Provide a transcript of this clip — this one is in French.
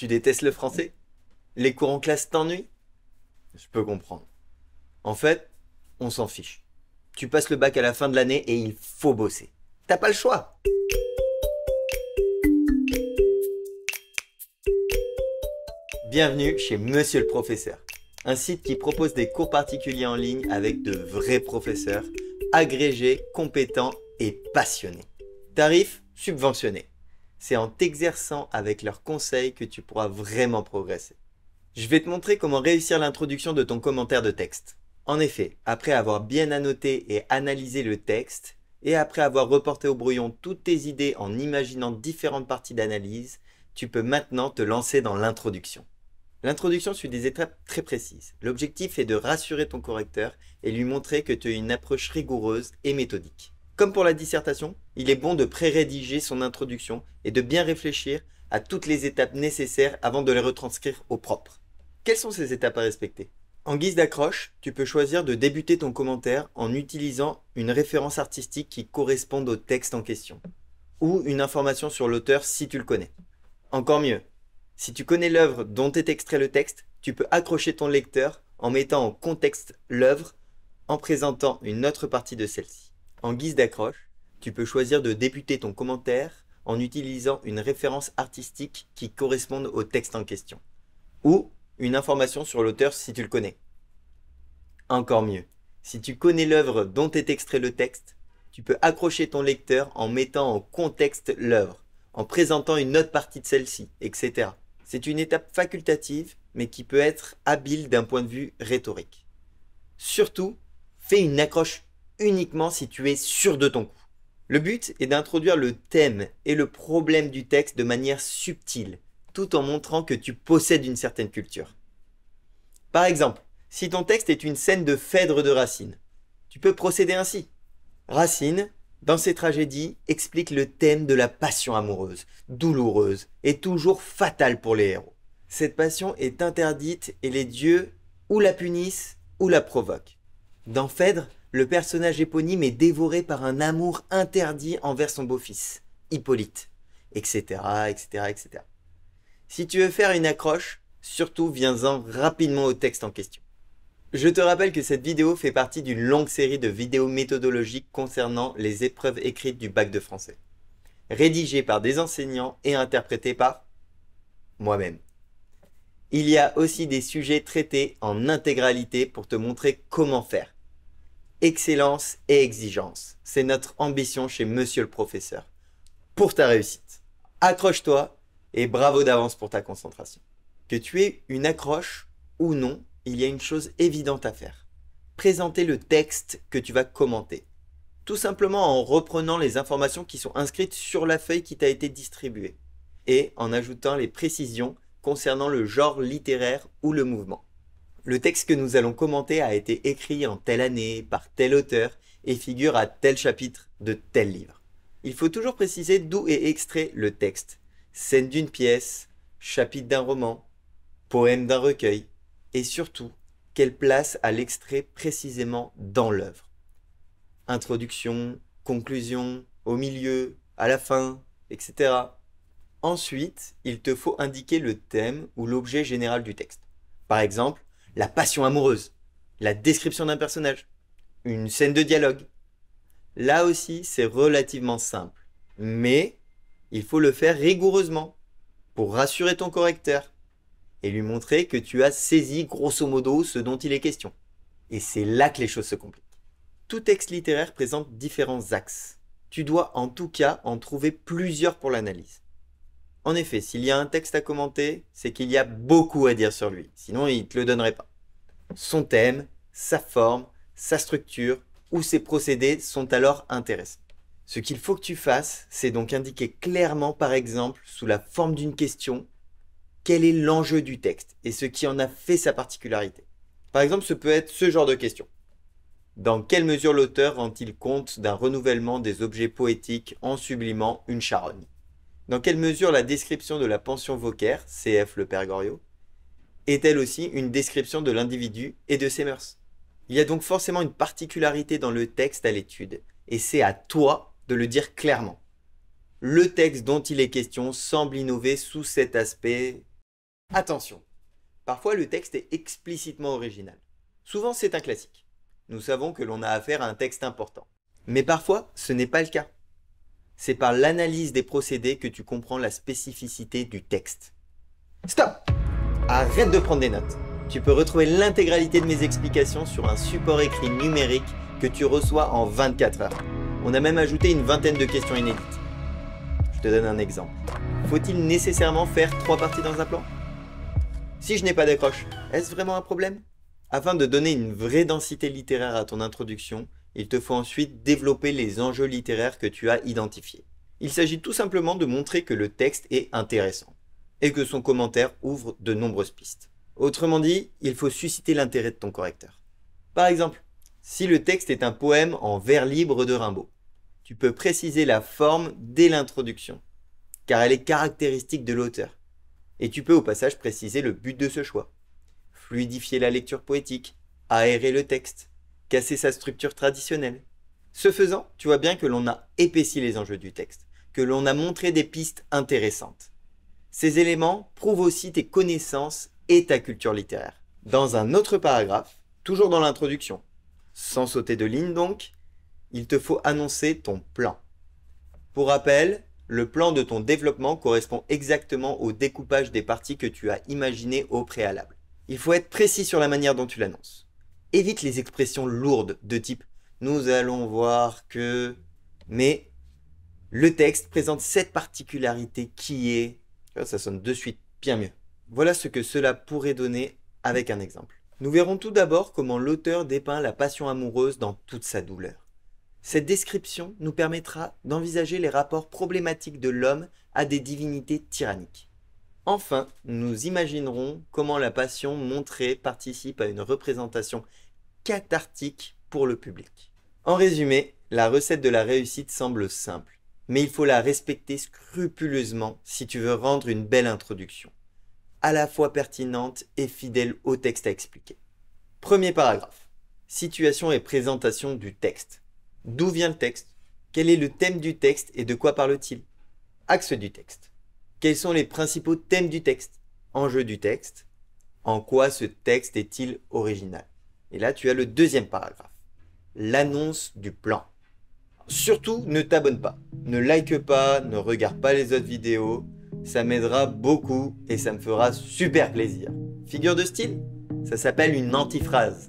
Tu détestes le français? Les cours en classe t'ennuient? Je peux comprendre. En fait, on s'en fiche. Tu passes le bac à la fin de l'année et il faut bosser. T'as pas le choix. Bienvenue chez Monsieur le Professeur, un site qui propose des cours particuliers en ligne avec de vrais professeurs, agrégés, compétents et passionnés. Tarifs subventionnés. C'est en t'exerçant avec leurs conseils que tu pourras vraiment progresser. Je vais te montrer comment réussir l'introduction de ton commentaire de texte. En effet, après avoir bien annoté et analysé le texte, et après avoir reporté au brouillon toutes tes idées en imaginant différentes parties d'analyse, tu peux maintenant te lancer dans l'introduction. L'introduction suit des étapes très précises. L'objectif est de rassurer ton correcteur et lui montrer que tu as une approche rigoureuse et méthodique. Comme pour la dissertation, il est bon de pré-rédiger son introduction et de bien réfléchir à toutes les étapes nécessaires avant de les retranscrire au propre. Quelles sont ces étapes à respecter? En guise d'accroche, tu peux choisir de débuter ton commentaire en utilisant une référence artistique qui corresponde au texte en question, ou une information sur l'auteur si tu le connais. Encore mieux, si tu connais l'œuvre dont est extrait le texte, tu peux accrocher ton lecteur en mettant en contexte l'œuvre en présentant une autre partie de celle-ci. En guise d'accroche, tu peux choisir de débuter ton commentaire en utilisant une référence artistique qui corresponde au texte en question, ou une information sur l'auteur si tu le connais. Encore mieux, si tu connais l'œuvre dont est extrait le texte, tu peux accrocher ton lecteur en mettant en contexte l'œuvre, en présentant une autre partie de celle-ci, etc. C'est une étape facultative, mais qui peut être habile d'un point de vue rhétorique. Surtout, fais une accroche uniquement si tu es sûr de ton coup. Le but est d'introduire le thème et le problème du texte de manière subtile, tout en montrant que tu possèdes une certaine culture. Par exemple, si ton texte est une scène de Phèdre de Racine, tu peux procéder ainsi. Racine, dans ses tragédies, explique le thème de la passion amoureuse, douloureuse et toujours fatale pour les héros. Cette passion est interdite et les dieux ou la punissent ou la provoquent. Dans Phèdre, le personnage éponyme est dévoré par un amour interdit envers son beau-fils, Hippolyte, etc., etc., etc. Si tu veux faire une accroche, surtout viens-en rapidement au texte en question. Je te rappelle que cette vidéo fait partie d'une longue série de vidéos méthodologiques concernant les épreuves écrites du bac de français, rédigées par des enseignants et interprétées par moi-même. Il y a aussi des sujets traités en intégralité pour te montrer comment faire. Excellence et exigence, c'est notre ambition chez Monsieur le Professeur. Pour ta réussite, accroche-toi et bravo d'avance pour ta concentration. Que tu aies une accroche ou non, il y a une chose évidente à faire. Présenter le texte que tu vas commenter. Tout simplement en reprenant les informations qui sont inscrites sur la feuille qui t'a été distribuée et en ajoutant les précisions concernant le genre littéraire ou le mouvement. Le texte que nous allons commenter a été écrit en telle année, par tel auteur et figure à tel chapitre de tel livre. Il faut toujours préciser d'où est extrait le texte. Scène d'une pièce, chapitre d'un roman, poème d'un recueil, et surtout, quelle place a l'extrait précisément dans l'œuvre. Introduction, conclusion, au milieu, à la fin, etc. Ensuite, il te faut indiquer le thème ou l'objet général du texte. Par exemple, la passion amoureuse, la description d'un personnage, une scène de dialogue. Là aussi, c'est relativement simple, mais il faut le faire rigoureusement pour rassurer ton correcteur et lui montrer que tu as saisi grosso modo ce dont il est question. Et c'est là que les choses se compliquent. Tout texte littéraire présente différents axes. Tu dois en tout cas en trouver plusieurs pour l'analyse. En effet, s'il y a un texte à commenter, c'est qu'il y a beaucoup à dire sur lui, sinon il ne te le donnerait pas. Son thème, sa forme, sa structure ou ses procédés sont alors intéressants. Ce qu'il faut que tu fasses, c'est donc indiquer clairement, par exemple, sous la forme d'une question, quel est l'enjeu du texte et ce qui en a fait sa particularité. Par exemple, ce peut être ce genre de question. Dans quelle mesure l'auteur rend-il compte d'un renouvellement des objets poétiques en sublimant une charogne? Dans quelle mesure la description de la pension Vauquer, CF Le Père Goriot, est-elle aussi une description de l'individu et de ses mœurs? Il y a donc forcément une particularité dans le texte à l'étude, et c'est à toi de le dire clairement. Le texte dont il est question semble innover sous cet aspect Attention, parfois le texte est explicitement original. Souvent c'est un classique. Nous savons que l'on a affaire à un texte important. Mais parfois, ce n'est pas le cas. C'est par l'analyse des procédés que tu comprends la spécificité du texte. Stop! Arrête de prendre des notes. Tu peux retrouver l'intégralité de mes explications sur un support écrit numérique que tu reçois en 24 heures. On a même ajouté une vingtaine de questions inédites. Je te donne un exemple. Faut-il nécessairement faire 3 parties dans un plan? Si je n'ai pas d'accroche, est-ce vraiment un problème? Afin de donner une vraie densité littéraire à ton introduction, il te faut ensuite développer les enjeux littéraires que tu as identifiés. Il s'agit tout simplement de montrer que le texte est intéressant et que son commentaire ouvre de nombreuses pistes. Autrement dit, il faut susciter l'intérêt de ton correcteur. Par exemple, si le texte est un poème en vers libre de Rimbaud, tu peux préciser la forme dès l'introduction, car elle est caractéristique de l'auteur. Et tu peux au passage préciser le but de ce choix. Fluidifier la lecture poétique, aérer le texte, casser sa structure traditionnelle. Ce faisant, tu vois bien que l'on a épaissi les enjeux du texte, que l'on a montré des pistes intéressantes. Ces éléments prouvent aussi tes connaissances et ta culture littéraire. Dans un autre paragraphe, toujours dans l'introduction, sans sauter de ligne donc, il te faut annoncer ton plan. Pour rappel, le plan de ton développement correspond exactement au découpage des parties que tu as imaginées au préalable. Il faut être précis sur la manière dont tu l'annonces. Évite les expressions lourdes de type « nous allons voir que… » Mais le texte présente cette particularité qui est… Ça sonne de suite bien mieux. Voilà ce que cela pourrait donner avec un exemple. Nous verrons tout d'abord comment l'auteur dépeint la passion amoureuse dans toute sa douleur. Cette description nous permettra d'envisager les rapports problématiques de l'homme à des divinités tyranniques. Enfin, nous imaginerons comment la passion montrée participe à une représentation cathartique pour le public. En résumé, la recette de la réussite semble simple, mais il faut la respecter scrupuleusement si tu veux rendre une belle introduction, à la fois pertinente et fidèle au texte à expliquer. Premier paragraphe. Situation et présentation du texte. D'où vient le texte? Quel est le thème du texte et de quoi parle-t-il? Axe du texte. Quels sont les principaux thèmes du texte? Enjeu du texte. En quoi ce texte est-il original? Et là, tu as le deuxième paragraphe. L'annonce du plan. Surtout, ne t'abonne pas. Ne like pas, ne regarde pas les autres vidéos. Ça m'aidera beaucoup et ça me fera super plaisir. Figure de style? Ça s'appelle une antiphrase.